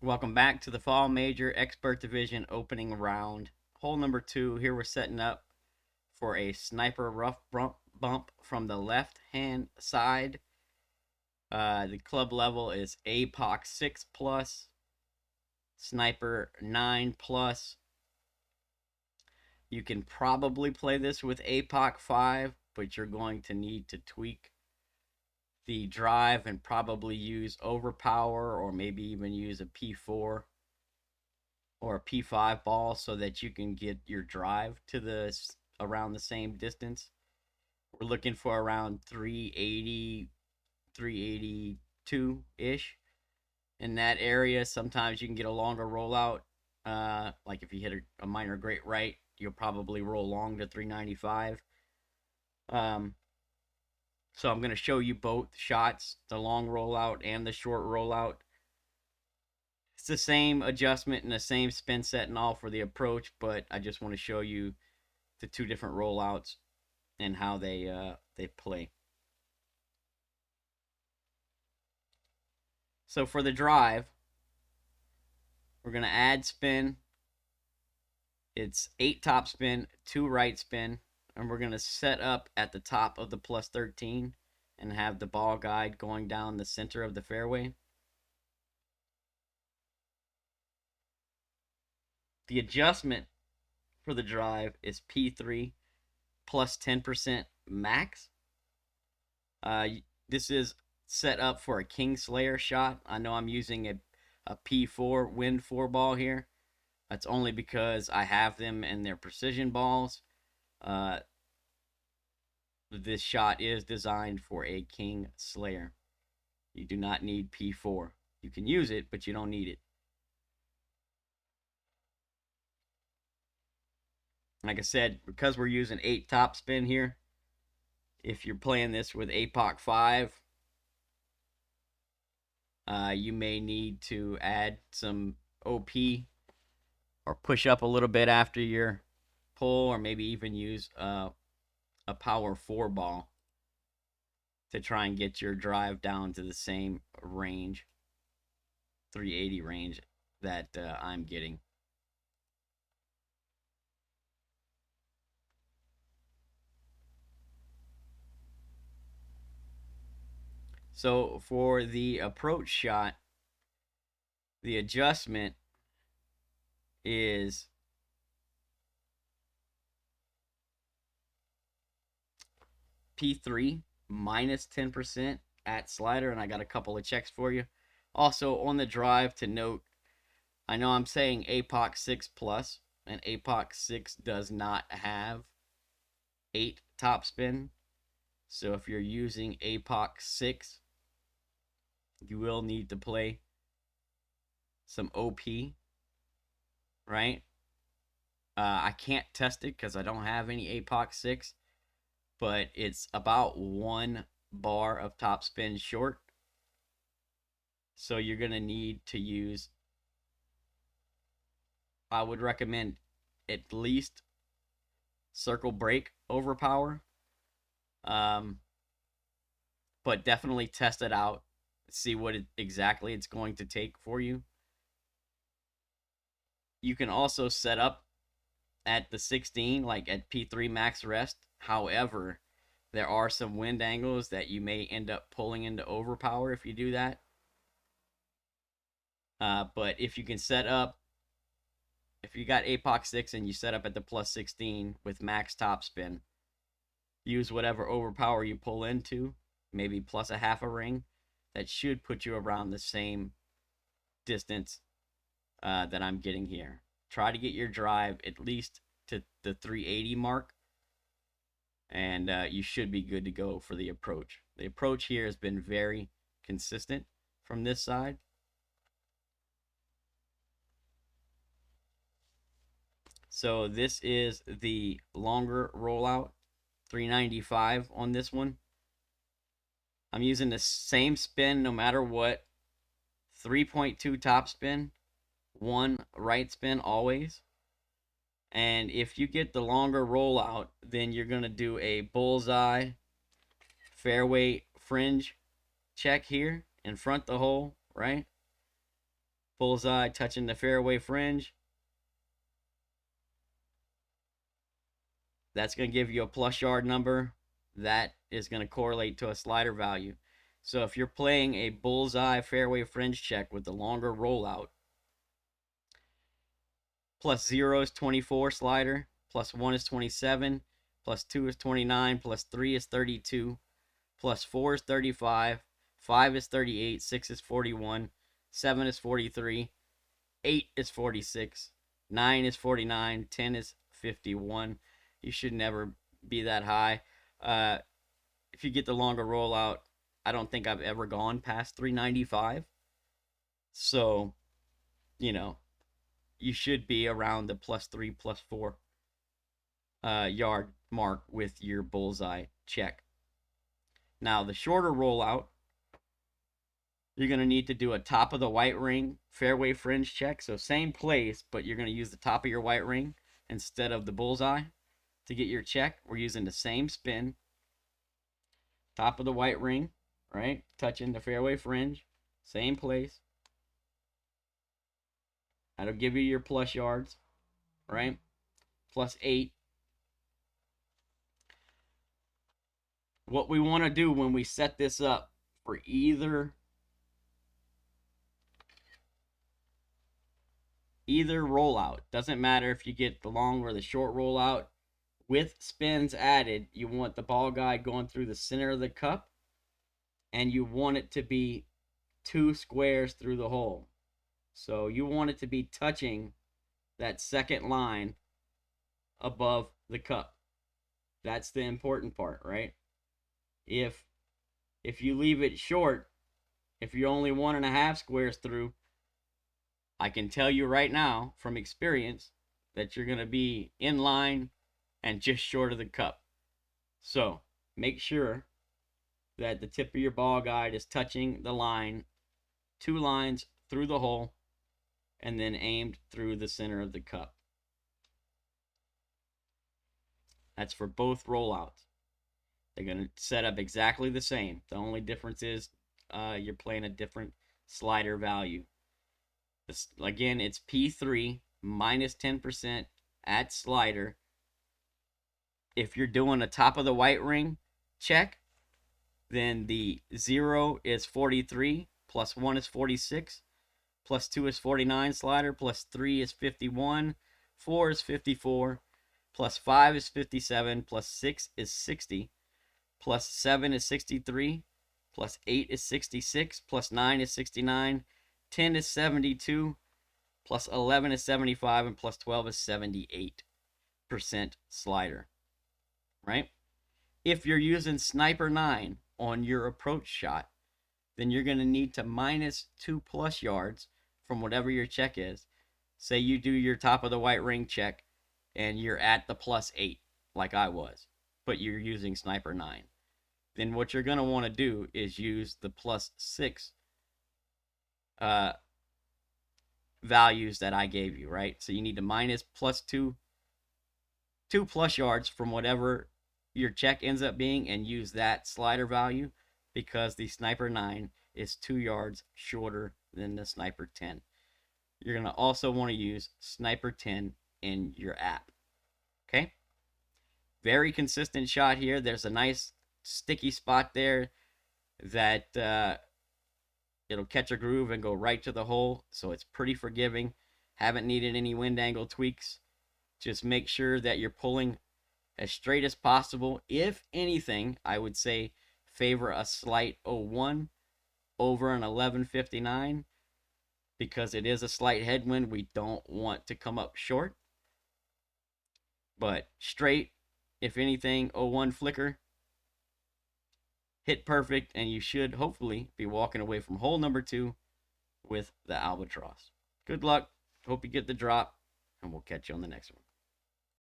Welcome back to the Fall Major Expert Division opening round. Hole number 2. Here we're setting up for a sniper rough bump from the left hand side. The club level is APOC 6 plus, sniper 9 plus. You can probably play this with APOC 5, but you're going to need to tweak the drive and probably use overpower or maybe even use a P4 or a P5 ball so that you can get your drive to the around the same distance. We're looking for around 380, 382 ish in that area. Sometimes you can get a longer rollout. Like if you hit a minor great right, you'll probably roll long to 395. So I'm going to show you both shots, the long rollout and the short rollout. It's the same adjustment and the same spin set and all for the approach, but I just want to show you the two different rollouts and how they play. So for the drive, we're going to add spin. It's 8 top spin, 2 right spin, and we're going to set up at the top of the plus 13 and have the ball guide going down the center of the fairway. The adjustment for the drive is P3 plus 10% max. This is set up for a King Slayer shot. I know I'm using a P4 Wind 4 ball here. That's only because I have them and they're precision balls. This shot is designed for a King Slayer. You do not need P4. You can use it, but you don't need it. Like I said, because we're using 8 top spin here, if you're playing this with APOC 5, you may need to add some OP or push up a little bit after your pull, or maybe even use a power 4 ball to try and get your drive down to the same range, 380 range that I'm getting. So for the approach shot, the adjustment is P3 minus 10% at slider, and I got a couple of checks for you. Also on the drive to note, I know I'm saying APOC 6 plus, and APOC 6 does not have 8 top spin. So if you're using APOC 6, you will need to play some OP, right? I can't test it because I don't have any APOC 6, but it's about 1 bar of top spin short. So you're going to need to use, I would recommend at least circle break overpower. But definitely test it out, see what exactly it's going to take for you. You can also set up at the 16, like at P3 max rest. However, there are some wind angles that you may end up pulling into overpower if you do that. But if you can set up, if you got APOC 6 and you set up at the plus 16 with max top spin, use whatever overpower you pull into, maybe plus a half a ring. That should put you around the same distance that I'm getting here. Try to get your drive at least to the 380 mark, and you should be good to go for the approach. The approach here has been very consistent from this side. So this is the longer rollout, 395 on this one. I'm using the same spin no matter what. 3.2 top spin, 1 right spin always. And if you get the longer rollout, then you're going to do a bullseye fairway fringe check here in front the hole, right? Bullseye touching the fairway fringe. That's going to give you a plus yard number. That is going to correlate to a slider value. So if you're playing a bullseye fairway fringe check with the longer rollout, plus 0 is 24 slider, plus 1 is 27, plus 2 is 29, plus 3 is 32, plus 4 is 35, 5 is 38, 6 is 41, 7 is 43, 8 is 46, 9 is 49, 10 is 51. You should never be that high. If you get the longer rollout, I don't think I've ever gone past 395. So, you should be around the +3, +4 yard mark with your bullseye check. Now, the shorter rollout, you're going to need to do a top of the white ring fairway fringe check. So same place, but you're going to use the top of your white ring instead of the bullseye to get your check. We're using the same spin. Top of the white ring, right? Touching the fairway fringe. Same place. That'll give you your plus yards, right? +8. What we want to do when we set this up for either rollout, doesn't matter if you get the long or the short rollout, with spins added, you want the ball guide going through the center of the cup, and you want it to be 2 squares through the hole. So you want it to be touching that second line above the cup. That's the important part, right? If you leave it short, if you're only 1.5 squares through, I can tell you right now from experience that you're going to be in line and just short of the cup. So make sure that the tip of your ball guide is touching the line, 2 lines through the hole, and then aimed through the center of the cup. That's for both rollouts. They're going to set up exactly the same. The only difference is you're playing a different slider value. This, again, it's P3 minus 10% at slider. If you're doing a top of the white ring check, then the 0 is 43, plus 1 is 46, plus 2 is 49 slider, plus 3 is 51, 4 is 54, plus 5 is 57, plus 6 is 60, plus 7 is 63, plus 8 is 66, plus 9 is 69, 10 is 72, plus 11 is 75, and plus 12 is 78% slider, right? If you're using Sniper 9 on your approach shot, then you're going to need to minus 2+ yards from whatever your check is. Say you do your top of the white ring check and you're at the +8 like I was, but you're using Sniper 9. Then what you're going to want to do is use the +6 values that I gave you, right? So you need to minus +2 yards from whatever your check ends up being and use that slider value, because the Sniper 9 is 2 yards shorter than the Sniper 10. You're going to also want to use Sniper 10 in your app. Okay? Very consistent shot here. There's a nice sticky spot there that it'll catch a groove and go right to the hole, so it's pretty forgiving. Haven't needed any wind angle tweaks. Just make sure that you're pulling as straight as possible. If anything, I would say favor a slight 01 over an 1159, because it is a slight headwind. We don't want to come up short. But straight, if anything, 01 flicker, hit perfect, and you should hopefully be walking away from hole number 2 with the albatross. Good luck. Hope you get the drop, and we'll catch you on the next one.